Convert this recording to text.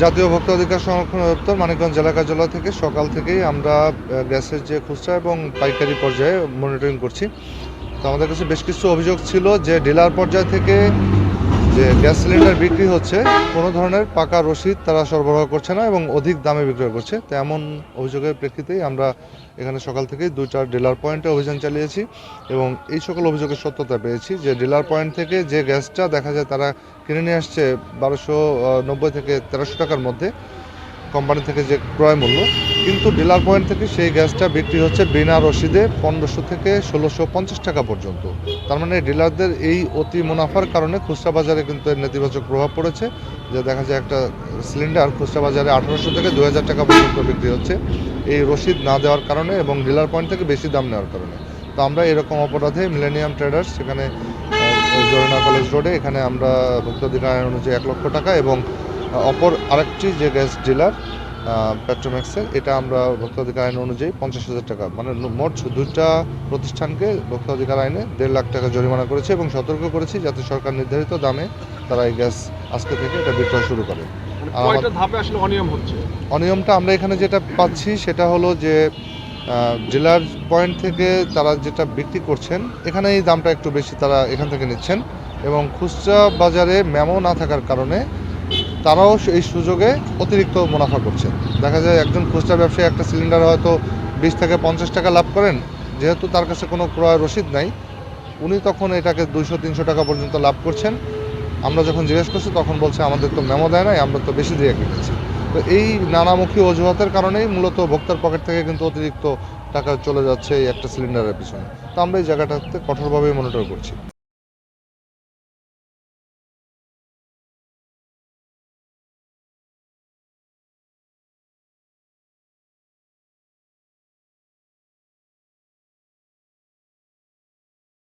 জাতীয় ভোক্তা অধিকার সংরক্ষণ অধিদপ্তর মানিকগঞ্জ জেলা কার্যালয় থেকে সকাল থেকেই আমরা গ্যাসের যে খুচরা এবং পাইকারি পর্যায়ে মনিটরিং করছি। তো আমাদের কাছে বেশ কিছু অভিযোগ ছিল যে ডিলার পর্যায় থেকে যে গ্যাস সিলিন্ডার বিক্রি হচ্ছে কোনো ধরনের পাকা রসিদ তারা সরবরাহ করছে না এবং অধিক দামে বিক্রয় করছে। তো এমন অভিযোগের প্রেক্ষিতেই আমরা এখানে সকাল থেকেই 2টা ডিলার পয়েন্টে অভিযান চালিয়েছি এবং এই সকল অভিযোগের সত্যতা পেয়েছি যে ডিলার পয়েন্ট থেকে যে গ্যাসটা দেখা যায় তারা কিনে নিয়ে আসছে 1290 থেকে 1300 টাকার মধ্যে কোম্পানি থেকে যে ক্রয় মূল্য, কিন্তু ডিলার পয়েন্ট থেকে সেই গ্যাসটা বিক্রি হচ্ছে বিনা রসিদে 1500 থেকে 1650 টাকা পর্যন্ত। তার মানে ডিলারদের এই অতি মুনাফার কারণে খুচরা বাজারে কিন্তু এর নেতিবাচক প্রভাব পড়েছে, যে দেখা যায় একটা সিলিন্ডার খুচরা বাজারে 1800 থেকে 2000 টাকা পর্যন্ত বিক্রি হচ্ছে এই রসিদ না দেওয়ার কারণে এবং ডিলার পয়েন্ট থেকে বেশি দাম নেওয়ার কারণে। তো আমরা এরকম অপরাধে মিলেনিয়াম ট্রেডার্স সেখানে জরিনা কলেজ রোডে এখানে আমরা ভোক্তাধিকার আইন অনুযায়ী 1 লক্ষ টাকা এবং অপর আরেকটি যে গ্যাস ডিলার পেট্রোম্যাক্সের, এটা আমরা ভোক্তাধিকার আইন অনুযায়ী 50,000 টাকা, মানে মোট 2টা প্রতিষ্ঠানকে ভোক্তাধিকার আইনে 1.5 লাখ টাকা জরিমানা করেছে এবং সতর্ক করেছি যাতে সরকার নির্ধারিত দামে তারা এই গ্যাস আজকে থেকে এটা বিক্রয় শুরু করে। কয়টা ধাপে আসলে অনিয়ম হচ্ছে? অনিয়মটা আমরা এখানে যেটা পাচ্ছি সেটা হলো যে ডিলার পয়েন্ট থেকে তারা যেটা বিক্রি করছেন এখানে এই দামটা একটু বেশি তারা এখান থেকে নিচ্ছেন এবং খুচরা বাজারে মেমো না থাকার কারণে তারাও এই সুযোগে অতিরিক্ত মুনাফা করছে। দেখা যায় একজন খুচরা ব্যবসায়ী একটা সিলিন্ডার হয়তো 20 থেকে 50 টাকা লাভ করেন, যেহেতু তার কাছে কোনো ক্রয় রসিদ নাই উনি তখন এটাকে 200-300 টাকা পর্যন্ত লাভ করছেন। আমরা যখন জিজ্ঞেস করছি তখন বলছে আমাদের তো মেমো দেয় নাই, আমরা তো বেশি দিয়ে কিনেছি। তো এই নানামুখী অজুহাতের কারণেই মূলত ভোক্তার পকেট থেকে কিন্তু অতিরিক্ত টাকা চলে যাচ্ছে এই একটা সিলিন্ডারের পিছনে। তো আমরা এই জায়গাটাতে কঠোরভাবে মনিটর করছি।